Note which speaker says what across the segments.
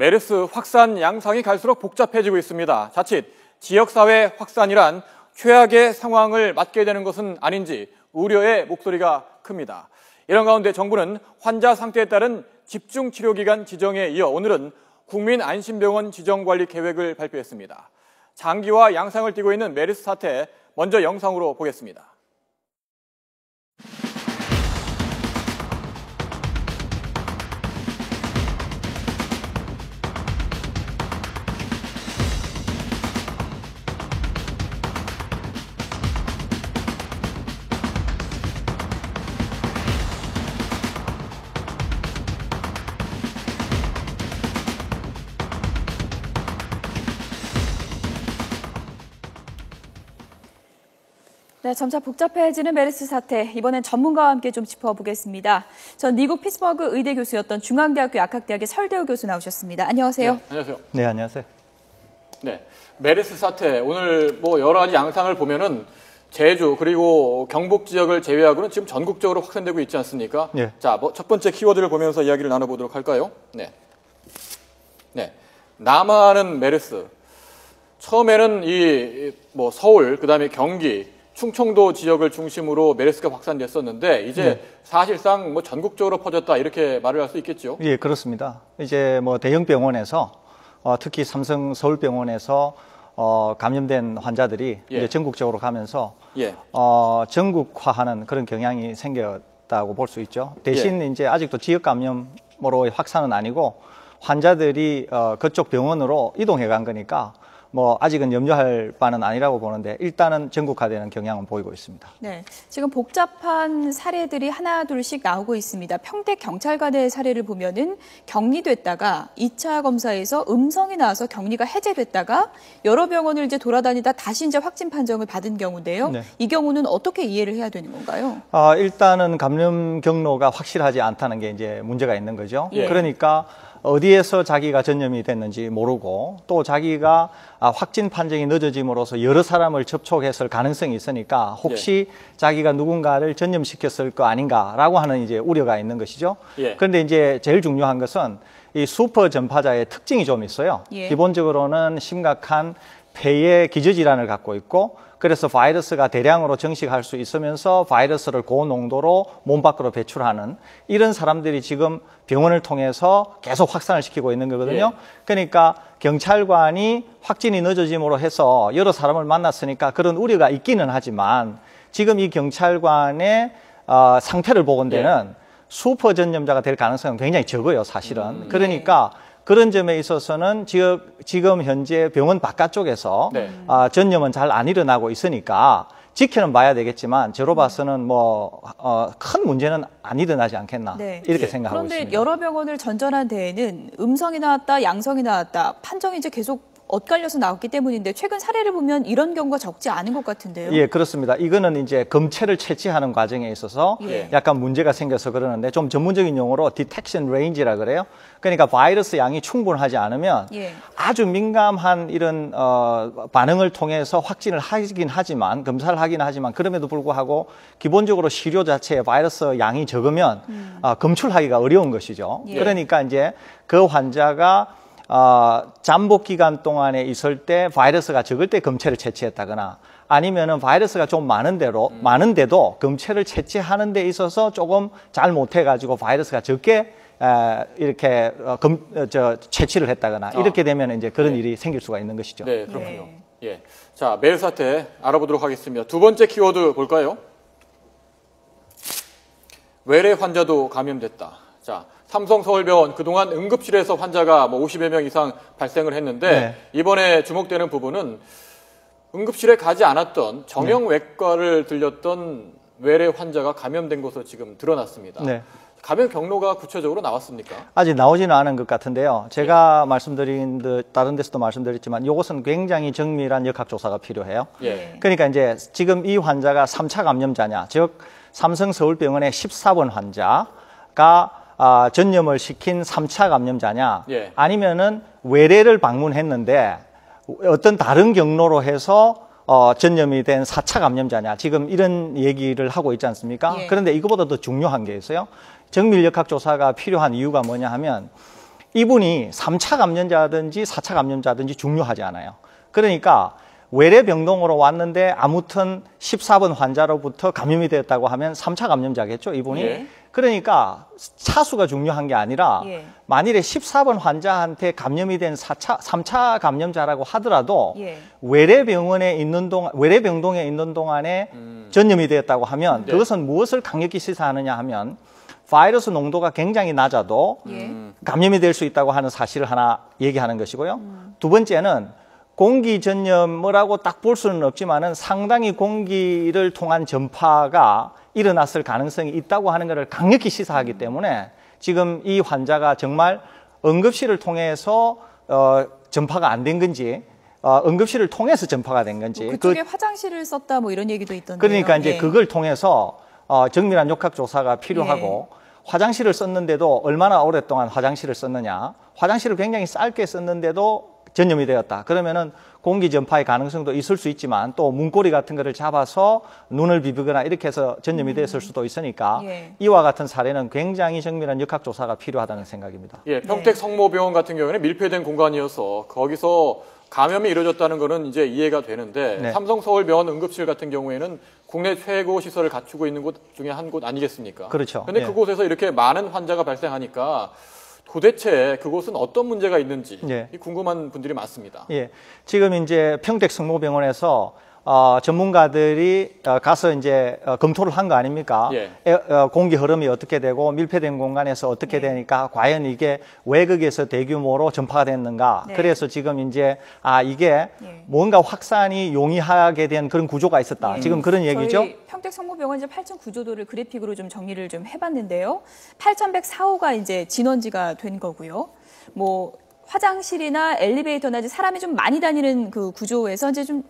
Speaker 1: 메르스 확산 양상이 갈수록 복잡해지고 있습니다. 자칫 지역사회 확산이란 최악의 상황을 맞게 되는 것은 아닌지 우려의 목소리가 큽니다. 이런 가운데 정부는 환자 상태에 따른 집중치료기간 지정에 이어 오늘은 국민안심병원 지정관리 계획을 발표했습니다. 장기화 양상을 띠고 있는 메르스 사태, 먼저 영상으로 보겠습니다.
Speaker 2: 네, 점차 복잡해지는 메르스 사태, 이번엔 전문가와 함께 좀 짚어보겠습니다. 전 미국 피츠버그 의대 교수였던 중앙대학교 약학대학의 설대우 교수 나오셨습니다. 안녕하세요.
Speaker 1: 네, 안녕하세요.
Speaker 3: 네, 안녕하세요.
Speaker 1: 네, 메르스 사태, 오늘 여러 가지 양상을 보면은 제주 그리고 경북 지역을 제외하고는 지금 전국적으로 확산되고 있지 않습니까?
Speaker 3: 네.
Speaker 1: 자, 첫 번째 키워드를 보면서 이야기를 나눠보도록 할까요? 네. 남하는 메르스. 처음에는 서울, 그다음에 경기, 충청도 지역을 중심으로 메르스가 확산됐었는데 이제 사실상 전국적으로 퍼졌다 이렇게 말을 할 수 있겠죠?
Speaker 3: 예, 그렇습니다. 이제 대형 병원에서 특히 삼성 서울병원에서 감염된 환자들이 이제 전국적으로 가면서 전국화하는 그런 경향이 생겼다고 볼 수 있죠. 대신 이제 아직도 지역 감염으로 확산은 아니고 환자들이 그쪽 병원으로 이동해 간 거니까 아직은 염려할 바는 아니라고 보는데 일단은 전국화되는 경향은 보이고 있습니다.
Speaker 2: 네, 지금 복잡한 사례들이 하나 둘씩 나오고 있습니다. 평택 경찰관의 사례를 보면은 격리됐다가 2차 검사에서 음성이 나와서 격리가 해제됐다가 여러 병원을 이제 돌아다니다 다시 이제 확진 판정을 받은 경우인데요. 네. 이 경우는 어떻게 이해를 해야 되는 건가요?
Speaker 3: 일단은 감염 경로가 확실하지 않다는 게 이제 문제가 있는 거죠.
Speaker 2: 예.
Speaker 3: 그러니까 어디에서 자기가 전염이 됐는지 모르고 또 자기가 확진 판정이 늦어짐으로써 여러 사람을 접촉했을 가능성이 있으니까 혹시 자기가 누군가를 전염시켰을 거 아닌가라고 하는 이제 우려가 있는 것이죠. 그런데 이제 제일 중요한 것은 이 슈퍼 전파자의 특징이 좀 있어요. 기본적으로는 심각한 폐의 기저질환을 갖고 있고 그래서 바이러스가 대량으로 증식할 수 있으면서 바이러스를 고농도로 몸 밖으로 배출하는 이런 사람들이 지금 병원을 통해서 계속 확산을 시키고 있는 거거든요. 그러니까 경찰관이 확진이 늦어짐으로 해서 여러 사람을 만났으니까 그런 우려가 있기는 하지만 지금 이 경찰관의 상태를 보건대는 슈퍼 전염자가 될 가능성은 굉장히 적어요, 사실은. 그러니까 그런 점에 있어서는 지금 현재 병원 바깥쪽에서 전염은 잘 안 일어나고 있으니까 지켜는 봐야 되겠지만 저로 봐서는 큰 문제는 안 일어나지 않겠나 이렇게 생각하고 있습니다.
Speaker 2: 그런데 여러 병원을 전전한 데에는 음성이 나왔다, 양성이 나왔다, 판정이 이제 계속 엇갈려서 나왔기 때문인데 최근 사례를 보면 이런 경우가 적지 않은 것 같은데요.
Speaker 3: 예, 그렇습니다. 이거는 이제 검체를 채취하는 과정에 있어서 약간 문제가 생겨서 그러는데 좀 전문적인 용어로 디텍션 레인지라 그래요. 그러니까 바이러스 양이 충분하지 않으면 아주 민감한 이런 반응을 통해서 확진을 하긴 하지만 검사를 하긴 하지만 그럼에도 불구하고 기본적으로 시료 자체에 바이러스 양이 적으면 검출하기가 어려운 것이죠. 그러니까 이제 그 환자가 잠복 기간 동안에 있을 때 바이러스가 적을 때 검체를 채취했다거나 아니면은 바이러스가 좀 많은데도 검체를 채취하는 데 있어서 조금 잘 못해가지고 바이러스가 적게 이렇게 채취를 했다거나 이렇게 되면 이제 그런 일이 생길 수가 있는 것이죠.
Speaker 1: 네, 그렇군요. 자, 메르스 사태 알아보도록 하겠습니다. 두 번째 키워드 볼까요? 외래 환자도 감염됐다. 자, 삼성서울병원 그동안 응급실에서 환자가 50여 명 이상 발생을 했는데 이번에 주목되는 부분은 응급실에 가지 않았던 정형외과를 들렸던 외래 환자가 감염된 것으로 지금 드러났습니다. 감염 경로가 구체적으로 나왔습니까?
Speaker 3: 아직 나오지는 않은 것 같은데요. 제가 말씀드린 듯 다른 데서도 말씀드렸지만 이것은 굉장히 정밀한 역학조사가 필요해요. 그러니까 이제 지금 이 환자가 3차 감염자냐, 즉 삼성서울병원의 14번 환자가 전염을 시킨 3차 감염자냐 아니면은 외래를 방문했는데 어떤 다른 경로로 해서 전염이 된 4차 감염자냐 지금 이런 얘기를 하고 있지 않습니까? 그런데 이거보다 더 중요한 게 있어요. 정밀역학 조사가 필요한 이유가 뭐냐 하면 이분이 3차 감염자든지 4차 감염자든지 중요하지 않아요. 그러니까 외래병동으로 왔는데 아무튼 14번 환자로부터 감염이 되었다고 하면 3차 감염자겠죠, 이분이.
Speaker 2: 예.
Speaker 3: 그러니까 차수가 중요한 게 아니라
Speaker 2: 예.
Speaker 3: 만일에 14번 환자한테 감염이 된 3차 감염자라고 하더라도
Speaker 2: 예.
Speaker 3: 외래병동에 있는 동안에 전염이 되었다고 하면
Speaker 1: 네.
Speaker 3: 그것은 무엇을 강력히 시사하느냐 하면 바이러스 농도가 굉장히 낮아도
Speaker 2: 예.
Speaker 3: 감염이 될 수 있다고 하는 사실을 하나 얘기하는 것이고요. 두 번째는 공기 전염이라고 딱 볼 수는 없지만은 상당히 공기를 통한 전파가 일어났을 가능성이 있다고 하는 것을 강력히 시사하기 때문에 지금 이 환자가 정말 응급실을 통해서 전파가 안 된 건지 응급실을 통해서 전파가 된 건지
Speaker 2: 그쪽에 화장실을 썼다 뭐 이런 얘기도 있던데요.
Speaker 3: 그러니까 이제
Speaker 2: 예.
Speaker 3: 그걸 통해서 정밀한 역학 조사가 필요하고 화장실을 썼는데도 얼마나 오랫동안 화장실을 썼느냐, 화장실을 굉장히 짧게 썼는데도 전염이 되었다. 그러면은 공기 전파의 가능성도 있을 수 있지만 또 문고리 같은 거를 잡아서 눈을 비비거나 이렇게 해서 전염이 됐을 수도 있으니까
Speaker 2: 예.
Speaker 3: 이와 같은 사례는 굉장히 정밀한 역학 조사가 필요하다는 생각입니다.
Speaker 1: 예, 평택 성모병원 같은 경우에는 밀폐된 공간이어서 거기서 감염이 이루어졌다는 거는 이제 이해가 되는데
Speaker 3: 네.
Speaker 1: 삼성서울병원 응급실 같은 경우에는 국내 최고 시설을 갖추고 있는 곳 중에 한 곳 아니겠습니까?
Speaker 3: 그렇죠.
Speaker 1: 그런데
Speaker 3: 예.
Speaker 1: 그곳에서 이렇게 많은 환자가 발생하니까 도대체 그곳은 어떤 문제가 있는지
Speaker 3: 예.
Speaker 1: 궁금한 분들이 많습니다.
Speaker 3: 예, 지금 이제 평택 성모병원에서 전문가들이 가서 이제 검토를 한 거 아닙니까?
Speaker 1: 예.
Speaker 3: 공기 흐름이 어떻게 되고 밀폐된 공간에서 어떻게 되니까 과연 이게 외곽에서 대규모로 전파가 됐는가?
Speaker 2: 네.
Speaker 3: 그래서 지금 이제 이게
Speaker 2: 예.
Speaker 3: 뭔가 확산이 용이하게 된 그런 구조가 있었다. 지금 그런 얘기죠?
Speaker 2: 저희 평택 성모병원 이제 8층 구조도를 그래픽으로 좀 정리를 좀 해봤는데요. 8104호가 이제 진원지가 된 거고요. 뭐 화장실이나 엘리베이터나 이제 사람이 좀 많이 다니는 그 구조에서 이제 좀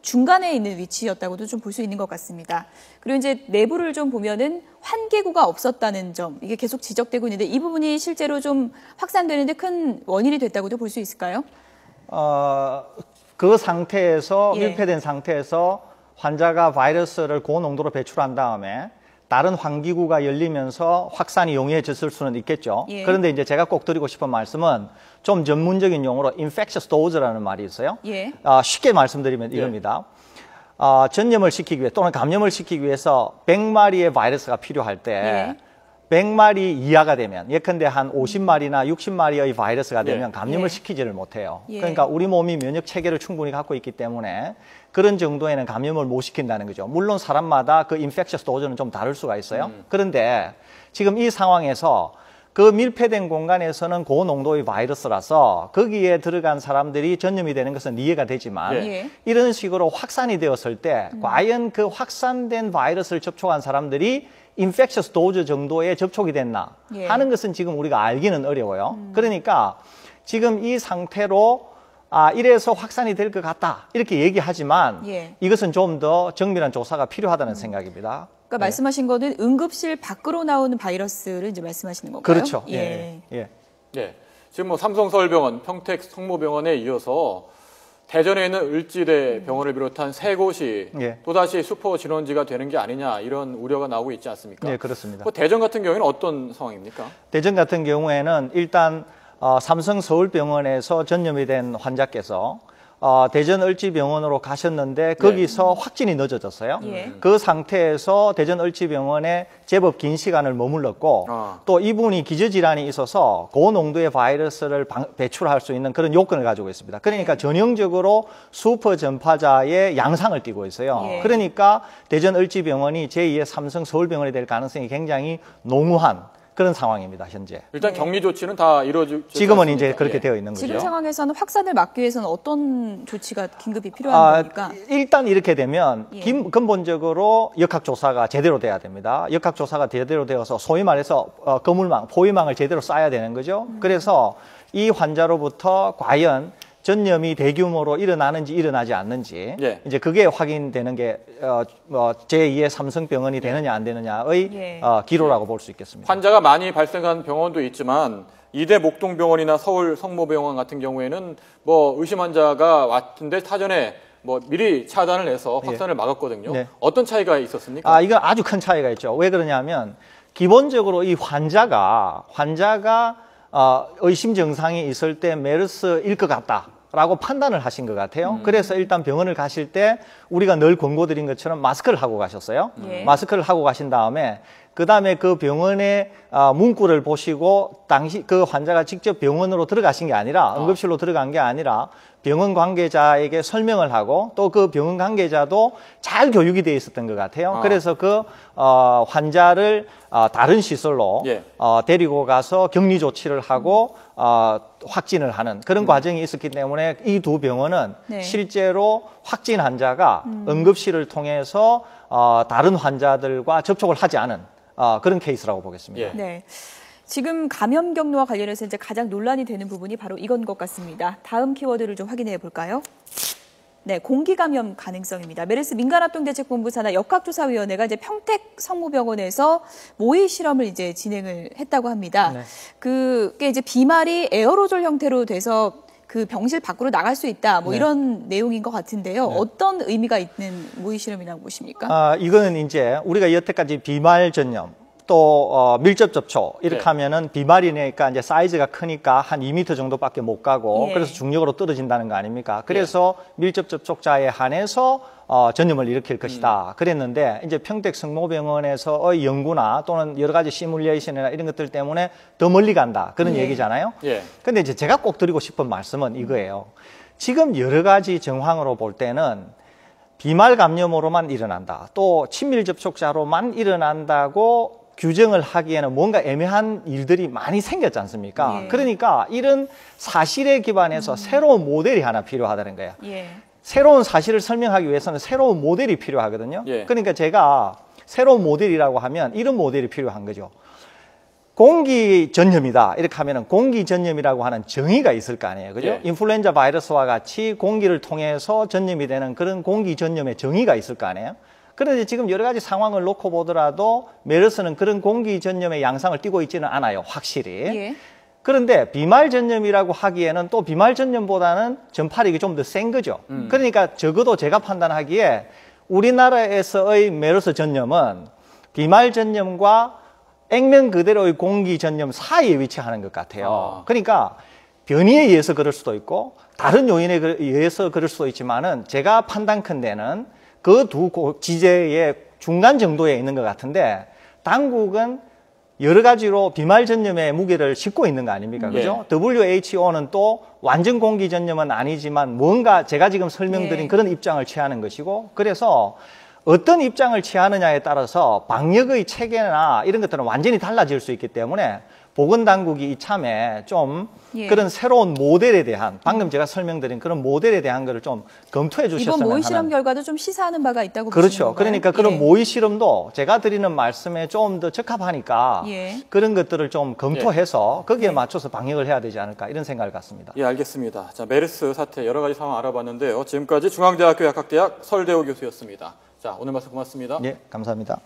Speaker 2: 중간에 있는 위치였다고도 좀 볼 수 있는 것 같습니다. 그리고 이제 내부를 좀 보면은 환기구가 없었다는 점, 이게 계속 지적되고 있는데 이 부분이 실제로 좀 확산되는데 큰 원인이 됐다고도 볼 수 있을까요?
Speaker 3: 그 상태에서
Speaker 2: 예.
Speaker 3: 밀폐된 상태에서 환자가 바이러스를 고농도로 배출한 다음에 다른 환기구가 열리면서 확산이 용이해졌을 수는 있겠죠.
Speaker 2: 예.
Speaker 3: 그런데 이제 제가 꼭 드리고 싶은 말씀은 좀 전문적인 용어로 infectious dose라는 말이 있어요.
Speaker 2: 예.
Speaker 3: 쉽게 말씀드리면 이겁니다. 전염을 시키기 위해 또는 감염을 시키기 위해서 100마리의 바이러스가 필요할 때
Speaker 2: 예.
Speaker 3: 100마리 이하가 되면 예컨대 한 50마리나 60마리의 바이러스가 되면
Speaker 1: 예.
Speaker 3: 감염을
Speaker 2: 예.
Speaker 3: 시키지를 못해요.
Speaker 2: 예.
Speaker 3: 그러니까 우리 몸이 면역 체계를 충분히 갖고 있기 때문에 그런 정도에는 감염을 못 시킨다는 거죠. 물론 사람마다 그 인펙셔스 도즈는 좀 다를 수가 있어요. 그런데 지금 이 상황에서 그 밀폐된 공간에서는 고농도의 바이러스라서 거기에 들어간 사람들이 전염이 되는 것은 이해가 되지만
Speaker 2: 예.
Speaker 3: 이런 식으로 확산이 되었을 때 과연 그 확산된 바이러스를 접촉한 사람들이 인펙셔스 도즈 정도의 접촉이 됐나
Speaker 2: 예.
Speaker 3: 하는 것은 지금 우리가 알기는 어려워요. 그러니까 지금 이 상태로 이래서 확산이 될 것 같다 이렇게 얘기하지만
Speaker 2: 예.
Speaker 3: 이것은 좀 더 정밀한 조사가 필요하다는 생각입니다.
Speaker 2: 그러니까 말씀하신 거는 응급실 밖으로 나오는 바이러스를 이제 말씀하시는 건가요?
Speaker 3: 그렇죠.
Speaker 2: 예.
Speaker 3: 예.
Speaker 1: 네, 지금 뭐 삼성서울병원, 평택 성모병원에 이어서 대전에 있는 을지대 병원을 비롯한 세 곳이
Speaker 3: 예.
Speaker 1: 또다시 슈퍼 진원지가 되는 게 아니냐 이런 우려가 나오고 있지 않습니까?
Speaker 3: 네, 그렇습니다.
Speaker 1: 그 대전 같은 경우에는 어떤 상황입니까?
Speaker 3: 대전 같은 경우에는 일단 삼성 서울병원에서 전염이 된 환자께서 대전 을지병원으로 가셨는데 거기서 확진이 늦어졌어요.
Speaker 2: 예.
Speaker 3: 그 상태에서 대전 을지병원에 제법 긴 시간을 머물렀고 또 이분이 기저질환이 있어서 고농도의 바이러스를 배출할 수 있는 그런 요건을 가지고 있습니다. 그러니까 전형적으로 슈퍼 전파자의 양상을 띠고 있어요.
Speaker 2: 예.
Speaker 3: 그러니까 대전 을지병원이 제2의 삼성 서울병원이 될 가능성이 굉장히 농후한 그런 상황입니다, 현재.
Speaker 1: 일단 격리 조치는 다 이루어지고
Speaker 3: 지금은 이제 그렇게 되어 있는 거죠.
Speaker 2: 지금 상황에서는 확산을 막기 위해서는 어떤 조치가 긴급히 필요한 겁니까?
Speaker 3: 일단 이렇게 되면
Speaker 2: 예.
Speaker 3: 근본적으로 역학조사가 제대로 돼야 됩니다. 역학조사가 제대로 되어서 소위 말해서 거물망, 포위망을 제대로 쌓아야 되는 거죠. 그래서 이 환자로부터 과연 전염이 대규모로 일어나는지 일어나지 않는지
Speaker 1: 예.
Speaker 3: 이제 그게 확인되는 게 제2의 삼성병원이 되느냐 안 되느냐의
Speaker 2: 예.
Speaker 3: 기로라고 볼 수 있겠습니다.
Speaker 1: 환자가 많이 발생한 병원도 있지만 이대 목동병원이나 서울 성모병원 같은 경우에는 뭐 의심 환자가 왔는데 사전에 뭐 미리 차단을 해서 확산을 막았거든요.
Speaker 3: 네.
Speaker 1: 어떤 차이가 있었습니까?
Speaker 3: 이건 아주 큰 차이가 있죠. 왜 그러냐면 기본적으로 이 환자가 의심 증상이 있을 때 메르스일 것 같다라고 판단을 하신 것 같아요. 그래서 일단 병원을 가실 때 우리가 늘 권고드린 것처럼 마스크를 하고 가셨어요.
Speaker 2: 예.
Speaker 3: 마스크를 하고 가신 다음에 그다음에 그 병원의 문구를 보시고 당시 그 환자가 직접 병원으로 들어가신 게 아니라 응급실로 들어간 게 아니라 병원 관계자에게 설명을 하고 또 그 병원 관계자도 잘 교육이 되어 있었던 것 같아요. 그래서 그 환자를 다른 시설로
Speaker 1: 예.
Speaker 3: 데리고 가서 격리 조치를 하고 확진을 하는 그런 과정이 있었기 때문에 이 두 병원은
Speaker 2: 네.
Speaker 3: 실제로 확진 환자가 응급실을 통해서 다른 환자들과 접촉을 하지 않은 그런 케이스라고 보겠습니다.
Speaker 1: 예.
Speaker 2: 네. 지금 감염 경로와 관련해서 이제 가장 논란이 되는 부분이 바로 이건 것 같습니다. 다음 키워드를 좀 확인해 볼까요? 네, 공기 감염 가능성입니다. 메르스 민간합동대책본부 산하 역학조사위원회가 이제 평택 성모병원에서 모의 실험을 이제 진행을 했다고 합니다.
Speaker 3: 네.
Speaker 2: 그게 이제 비말이 에어로졸 형태로 돼서 그 병실 밖으로 나갈 수 있다, 뭐
Speaker 3: 네.
Speaker 2: 이런 내용인 것 같은데요.
Speaker 3: 네.
Speaker 2: 어떤 의미가 있는 모의 실험이라고 보십니까?
Speaker 3: 이거는 이제 우리가 여태까지 비말 전염 또 밀접 접촉 이렇게
Speaker 1: 네.
Speaker 3: 하면은 비말이니까 이제 사이즈가 크니까 한 2m 정도밖에 못 가고
Speaker 2: 예.
Speaker 3: 그래서 중력으로 떨어진다는 거 아닙니까? 그래서 밀접 접촉자에 한해서 전염을 일으킬 것이다. 그랬는데 이제 평택 성모병원에서의 연구나 또는 여러 가지 시뮬레이션이나 이런 것들 때문에 더 멀리 간다. 그런
Speaker 2: 예.
Speaker 3: 얘기잖아요.
Speaker 1: 예.
Speaker 3: 근데 이제 제가 꼭 드리고 싶은 말씀은 이거예요. 지금 여러 가지 정황으로 볼 때는 비말 감염으로만 일어난다. 또 친밀 접촉자로만 일어난다고 규정을 하기에는 뭔가 애매한 일들이 많이 생겼지 않습니까?
Speaker 2: 예.
Speaker 3: 그러니까 이런 사실에 기반해서 새로운 모델이 하나 필요하다는 거예요.
Speaker 2: 예.
Speaker 3: 새로운 사실을 설명하기 위해서는 새로운 모델이 필요하거든요.
Speaker 1: 예.
Speaker 3: 그러니까 제가 새로운 모델이라고 하면 이런 모델이 필요한 거죠. 공기 전염이다 이렇게 하면은 공기 전염이라고 하는 정의가 있을 거 아니에요, 그죠?
Speaker 1: 예.
Speaker 3: 인플루엔자 바이러스와 같이 공기를 통해서 전염이 되는 그런 공기 전염의 정의가 있을 거 아니에요. 그런데 지금 여러 가지 상황을 놓고 보더라도 메르스는 그런 공기 전염의 양상을 띠고 있지는 않아요, 확실히.
Speaker 2: 예.
Speaker 3: 그런데 비말 전염이라고 하기에는 또 비말 전염보다는 전파력이 좀 더 센 거죠. 그러니까 적어도 제가 판단하기에 우리나라에서의 메르스 전염은 비말 전염과 액면 그대로의 공기 전염 사이에 위치하는 것 같아요. 그러니까 변이에 의해서 그럴 수도 있고 다른 요인에 의해서 그럴 수도 있지만은 제가 판단컨대는 그 두 지제의 중간 정도에 있는 것 같은데 당국은 여러 가지로 비말 전염의 무게를 싣고 있는 거 아닙니까? 그죠? WHO는 또 완전 공기 전염은 아니지만 뭔가 제가 지금 설명드린
Speaker 2: 네.
Speaker 3: 그런 입장을 취하는 것이고 그래서 어떤 입장을 취하느냐에 따라서 방역의 체계나 이런 것들은 완전히 달라질 수 있기 때문에 보건당국이 이참에 좀
Speaker 2: 예.
Speaker 3: 그런 새로운 모델에 대한 방금 제가 설명드린 그런 모델에 대한 거를 좀 검토해 주셨으면
Speaker 2: 이번 모의 실험
Speaker 3: 하는
Speaker 2: 결과도 좀 시사하는 바가 있다고 보시는
Speaker 3: 그렇죠.
Speaker 2: 건가요?
Speaker 3: 그러니까 그런
Speaker 2: 예.
Speaker 3: 모의 실험도 제가 드리는 말씀에 좀 더 적합하니까
Speaker 2: 예.
Speaker 3: 그런 것들을 좀 검토해서 거기에 맞춰서 방역을 해야 되지 않을까 이런 생각을 갖습니다.
Speaker 1: 예, 알겠습니다. 자, 메르스 사태 여러 가지 상황 알아봤는데요. 지금까지 중앙대학교 약학대학 설대호 교수였습니다. 자, 오늘 말씀 고맙습니다.
Speaker 3: 예, 감사합니다.